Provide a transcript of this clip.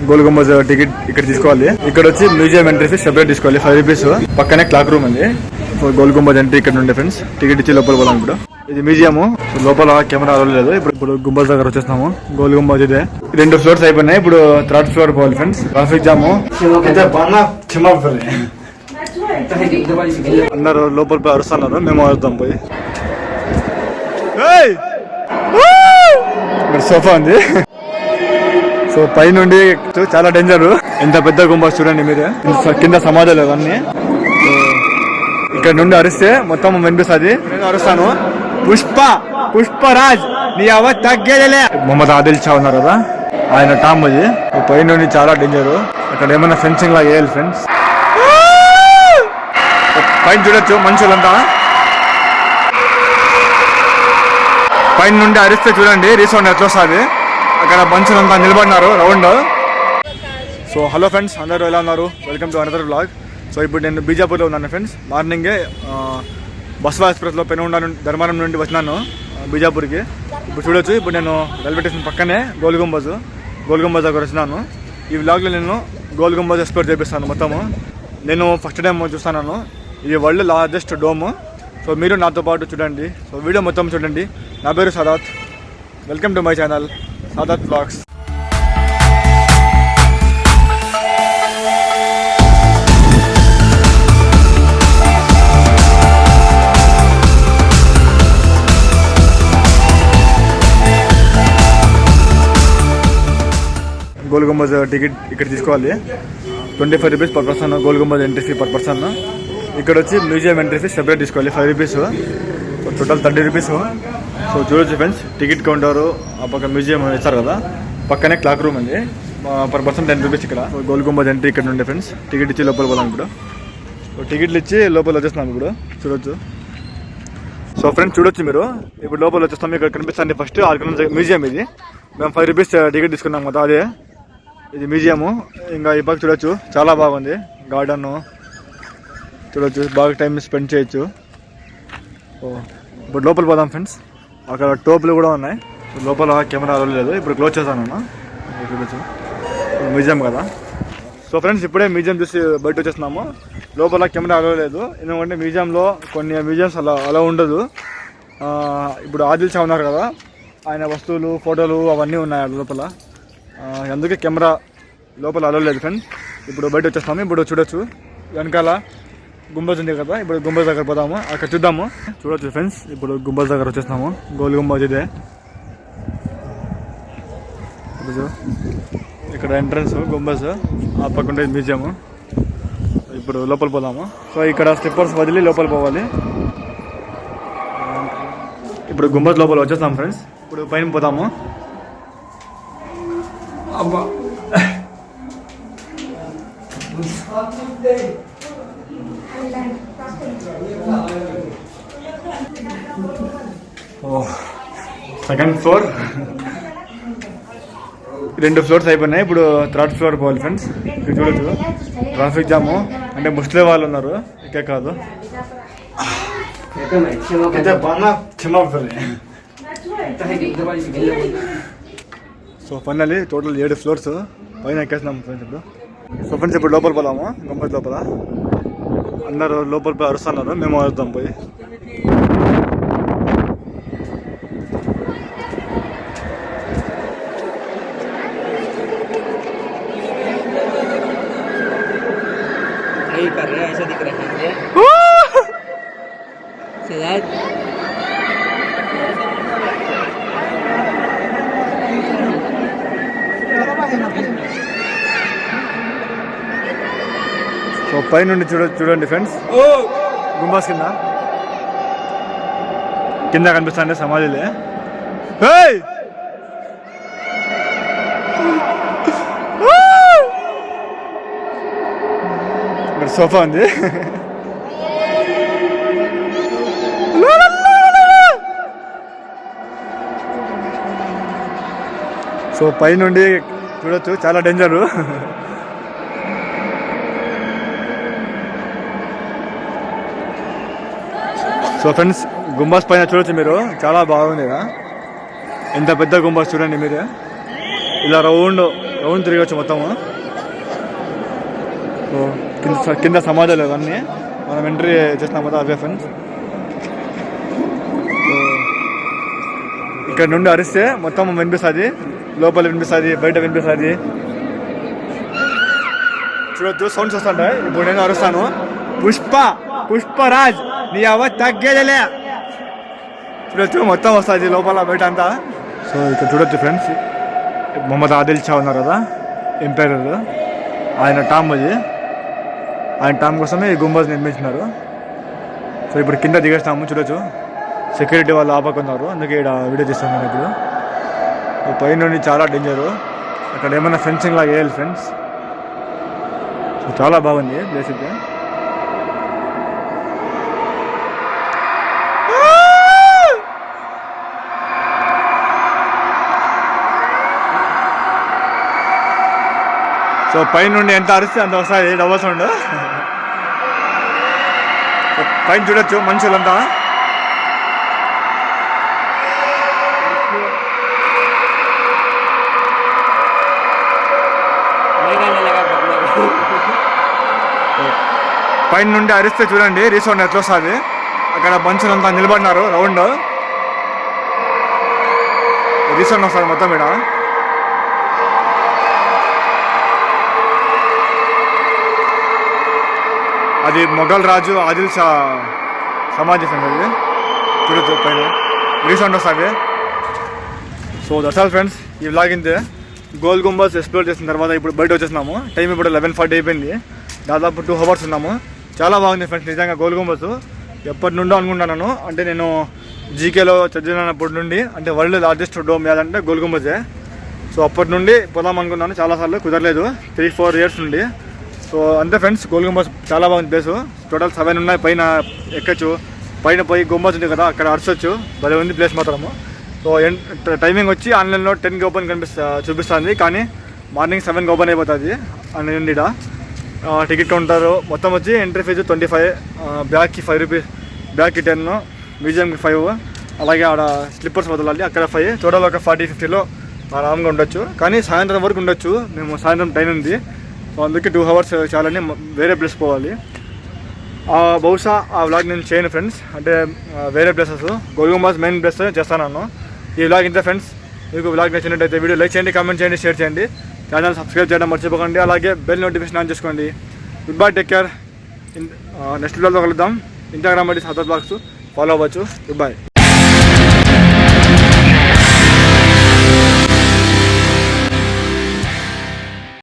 Goal Gumbaz ticket ఇక్కడ తీసుకోవాలి. ఇక్కడ వచ్చి మ్యూజియం ఎంట్రీ ఫీస్ సెపరేట్ తీసుకోవాలి 5 రూపీస్. పక్కనే క్లాక్ రూమ్ ఉంది. గోల్ గుంబజ్ ఎంట్రీ ఇక్కడ ఉండే ఫ్రెండ్స్. టికెట్ ఇచ్చి లోపల పోదాం. ఇప్పుడు ఇది మ్యూజియం. లోపల కెమెరా లేదు. ఇప్పుడు గుంబజ్ దగ్గర వచ్చేస్తున్నాము. గోల్ గుంబజ్ ఇదే. 2 ఫ్లోర్స్ అయిపోయినాయి. ఇప్పుడు 3rd ఫ్లోర్ పోవాలి ఫ్రెండ్స్. ట్రాఫిక్ జాము అందరు లోపల పోయి అరుస్తున్నారు. మేము అరుస్తాం పోయి. సోఫా ఉంది. సో పై నుండి చాలా డేంజర్. ఎంత పెద్ద గుంబజ్ చూడండి మీరే. కింద సమాధాలు అవన్నీ. ఇక్కడ నుండి అరిస్తే మొత్తం వినిపిస్తుంది. నేను అరుస్తాను, పుష్పరాజ్ నీ అవ తగ్గేదేలే. మొహమ్మద్ ఆదిల్ షా ఉన్నారు కదా, ఆయన టామ్ అది. పై నుండి చాలా డేంజర్. అక్కడ ఏమైనా ఫెన్సింగ్ లాగా వేయాలి ఫ్రెండ్స్. పైన చూడొచ్చు మనుషులంతా. పైన నుండి అరిస్తే చూడండి రీసౌండ్ ఎట్లా వస్తుంది. అక్కడ మనుషులంతా నిలబడినారు రౌండ్. సో హలో ఫ్రెండ్స్, అందరూ ఎలా ఉన్నారు? Welcome to another vlog. So ఇప్పుడు నేను బీజాపూర్లో ఉన్నాను ఫ్రెండ్స్. మార్నింగే బస్వా ఎక్స్ప్రెస్లో పెనుగొండ ధర్మారం నుండి వచ్చినాను బీజాపూర్కి. ఇప్పుడు చూడొచ్చు, ఇప్పుడు నేను రైల్వే స్టేషన్ పక్కనే గోల్ గుంబజ్ దగ్గర వచ్చినాను. ఈ వ్లాగ్లో నేను గోల్ గుంబజ్ ఎక్స్ప్లోర్ చేపిస్తాను మొత్తము. నేను ఫస్ట్ టైం చూస్తున్నాను. ఇది వరల్డ్ లార్జెస్ట్ డోమ్. సో మీరు నాతో పాటు చూడండి. సో వీడియో మొత్తం చూడండి. నా పేరు Saadat. Welcome to my channel Saadat vlogs. Gol Gumbaz ticket ఇక్కడ తీసుకోవాలి. 25 rupees per person. Gol Gumbaz entry fee per person. ఇక్కడ వచ్చి మ్యూజియం ఎంట్రీ ఫీ సెపరేట్ తీసుకోవాలి 5 rupees. So total 30 rupees. So చూడొచ్చు ఫ్రెండ్స్, టికెట్ కౌంటరు ఆ పక్క మ్యూజియం ఇచ్చారు కదా, పక్కనే క్లాక్ రూమ్ ఉంది. పర్ పర్సన్ 10 రూపీస్ ఇక్కడ. గోల్ గుంబజ్ ఎంట్రీ ఇక్కడ ఉండే ఫ్రెండ్స్. టికెట్ ఇచ్చి లోపల పోదాం. ఇప్పుడు టికెట్లు ఇచ్చి లోపల వచ్చేస్తున్నాం. ఇప్పుడు చూడొచ్చు. సో ఫ్రెండ్స్ చూడొచ్చు మీరు, ఇప్పుడు లోపల వచ్చేస్తాం. ఇక్కడ కనిపిస్తుంది ఫస్ట్ మ్యూజియం. ఇది మేము 5 రూపీస్ టికెట్ తీసుకున్నాం కదా, అదే ఇది మ్యూజియము. ఇంకా ఈ పక్క చూడొచ్చు, చాలా బాగుంది. గార్డెన్ చూడొచ్చు, బాగా టైం స్పెండ్ చేయొచ్చు. ఇప్పుడు లోపల పోదాం ఫ్రెండ్స్. అక్కడ టోపులు కూడా ఉన్నాయి. లోపల కెమెరా లేదు. ఇప్పుడు క్లోజ్ చేశాను. చూడొచ్చు, మ్యూజియం కదా. సో ఫ్రెండ్స్ ఇప్పుడే మ్యూజియం చూసి బయట వచ్చేస్తున్నాము. లోపల కెమెరా లేదు, ఎందుకంటే మ్యూజియంలో కొన్ని మ్యూజియంస్ అలా ఉండదు. ఇప్పుడు ఆదిల్ షా ఉన్నారు కదా, ఆయన వస్తువులు ఫోటోలు అవన్నీ ఉన్నాయి లోపల. అందుకే కెమెరా లోపల లేదు ఫ్రెండ్స్. ఇప్పుడు బయట వచ్చేస్తాము. ఇప్పుడు చూడొచ్చు వెనకాల గుంబజ్ ఉంది కదా, ఇప్పుడు గుంబజ్ దగ్గర పోదాము. అక్కడ చూద్దాము. చూడొచ్చు ఫ్రెండ్స్, ఇప్పుడు గుంబజ్ దగ్గర వచ్చేస్తాము. గోల్ గుంబజ్ ఇదే. ఇక్కడ ఎంట్రన్స్ గుంబజ్, ఆ పక్క ఉండేది మ్యూజియం. ఇప్పుడు లోపల పోదాము. సో ఇక్కడ స్టెప్పర్స్ వదిలి లోపల పోవాలి. ఇప్పుడు గుంబజ్ లోపల వచ్చేస్తాం ఫ్రెండ్స్. ఇప్పుడు పైన పోదాము. అబ్బా సెకండ్ ఫ్లోర్. 2 ఫ్లోర్స్ అయిపోయినాయి. ఇప్పుడు 3rd ఫ్లోర్ పోవాలి ఫ్రెండ్స్. ఇక్కడ చూడొచ్చు ట్రాఫిక్ జాము. అంటే ముస్లిం వాళ్ళు ఉన్నారు, ఇకే కాదు. సో ఫైనల్లీ టోటల్ 7 ఫ్లోర్స్ పైన ఎక్కేస్తున్నాం ఫ్రెండ్స్. ఇప్పుడు సో ఫ్రెండ్స్ ఇప్పుడు లోపల పోదాము. గుంబజ్ లోపల అందరు లోపల పోయి అరుస్తున్నారు. మేము అరుద్దాం పోయి. సో పై నుండి చూడండి ఫ్రెండ్స్, గుంబాస్ కింద కనిపిస్తాండే సమాధిలే. ఇక్కడ సోఫా ఉంది. సో పై నుండి చూడొచ్చు, చాలా డేంజరు. సో ఫ్రెండ్స్ గుంబాస్ పైన చూడొచ్చు మీరు, చాలా బాగుంది కదా. ఎంత పెద్ద గుంబాస్ చూడండి మీరే. ఇలా రౌండ్ తిరగచ్చు మొత్తము. సో కింద సమాధాలు అవన్నీ మనం ఎంట్రీ చేసినాం కదా అవే ఫ్రెండ్స్. ఇక్కడ నుండి అరిస్తే మొత్తం వినిపిస్తుంది, లోపల వినిపిస్తుంది, బయట వినిపిస్తుంది. చూడొచ్చు సౌండ్స్ వస్తుంటాయి. ఇప్పుడు నేను అరుస్తాను, పుష్పరాజ్ నీ అవ తగ్గేదేలే. చూడొచ్చు మొత్తం వస్తుంది లోపల బయట అంతా. సో ఇక్కడ చూడొచ్చు ఫ్రెండ్స్, మొహమ్మద్ ఆదిల్ షా ఉన్నారు కదా ఎంపైరర్, ఆయన టామ్ అది. ఆయన టామ్ కోసమే ఈ గుంబజ్ నిర్మించినారు. సో ఇప్పుడు కింద దిగేస్తాము. చూడొచ్చు సెక్యూరిటీ వాళ్ళు ఆపకున్నారు, అందుకే ఇక్కడ వీడియో తీస్తాను నేను. ఇప్పుడు పై నుండి చాలా డేంజరు, అక్కడ ఏమైనా ఫెన్సింగ్ లాగా వేయాలి ఫ్రెండ్స్. సో చాలా బాగుంది ప్లేస్ అయితే. సో పైన నుండి ఎంత అరిస్తే అంత వస్తుంది డబల్ సౌండ్. పైన చూడొచ్చు మనుషులంతా. పైన నుండి అరిస్తే చూడండి రీసౌండ్ ఎట్లా వస్తుంది. అక్కడ మనుషులంతా నిలబడినారు రౌండ్, రీసౌండ్ వస్తుంది మొత్తం ఇక్కడ. అది మొఘల్ రాజు ఆదిల్ షా సమాధి సంగతి. చూడొచ్చు పైన రీసౌండ్ వస్తుంది. సో దట్స్ ఆల్ ఫ్రెండ్స్, ఈ వ్లాగ్ ఇంతే. గోల్ గుంబజ్ ఎక్స్ప్లోర్ చేసిన తర్వాత ఇప్పుడు బయట వచ్చేసినాము. టైం ఇప్పుడు 11:40 అయిపోయింది. దాదాపు 2 hours ఉన్నాము. చాలా బాగుంది ఫ్రెండ్స్ నిజంగా గోల్ గుంబజ్. ఎప్పటి నుండో అనుకుంటున్నాను, అంటే నేను జీకేలో చదివినప్పటి నుండి, అంటే వరల్డ్ లార్జెస్ట్ డోమ్ ఏదంటే గోల్ గుంబజే. సో అప్పటి నుండి పోదాం అనుకున్నాను, చాలాసార్లు కుదరలేదు, 3-4 years నుండి. సో అంతే ఫ్రెండ్స్, గోల్ గుంబజ్ చాలా బాగుంది ప్లేస్. టోటల్ 7 ఉన్నాయి, పైన ఎక్కచ్చు, పైన పోయి గుంబజ్ ఉంది కదా అక్కడ అరచొచ్చు, భలే ఉంది ప్లేస్ మాత్రము. సో టైమింగ్ వచ్చి ఆన్లైన్లో 10కి ఓపెన్ చూపిస్తుంది, కానీ మార్నింగ్ 7కి ఓపెన్ అయిపోతుంది ఆన్లైన్. టికెట్ కౌంటర్ మొత్తం వచ్చి ఎంట్రీ ఫీజు 25, బ్యాగ్కి 5 rupees, బ్యాగ్కి 10, మ్యూజియంకి 5, అలాగే ఆడ స్లిప్పర్స్ వదలాలి అక్కడ 5. టోటల్ ఒక 40-50లో ఆరామ్గా ఉండొచ్చు, కానీ సాయంత్రం వరకు ఉండొచ్చు. మేము సాయంత్రం టైం ఉంది, సో అందుకే 2 hours చాలని వేరే ప్లేస్ పోవాలి. బహుశా ఆ వ్లాగ్ నేను చేయను ఫ్రెండ్స్, అంటే వేరే places, Gol Gumbaz main place చేస్తాను. ఈ వ్లాగ్ ఇంతే ఫ్రెండ్స్. మీకు వ్లాగ్ నచ్చినట్టయితే వీడియో లైక్ చేయండి, కామెంట్ చేయండి, షేర్ చేయండి, ఛానల్ సబ్స్క్రైబ్ చేయడం మర్చిపోకండి, అలాగే బెల్ నోటిఫికేషన్ ఆన్ చేసుకోండి. Goodbye, take care. Next వీడియోలో కలుద్దాం. Instagram ID Saadat blogs follow అవ్వచ్చు. Good bye.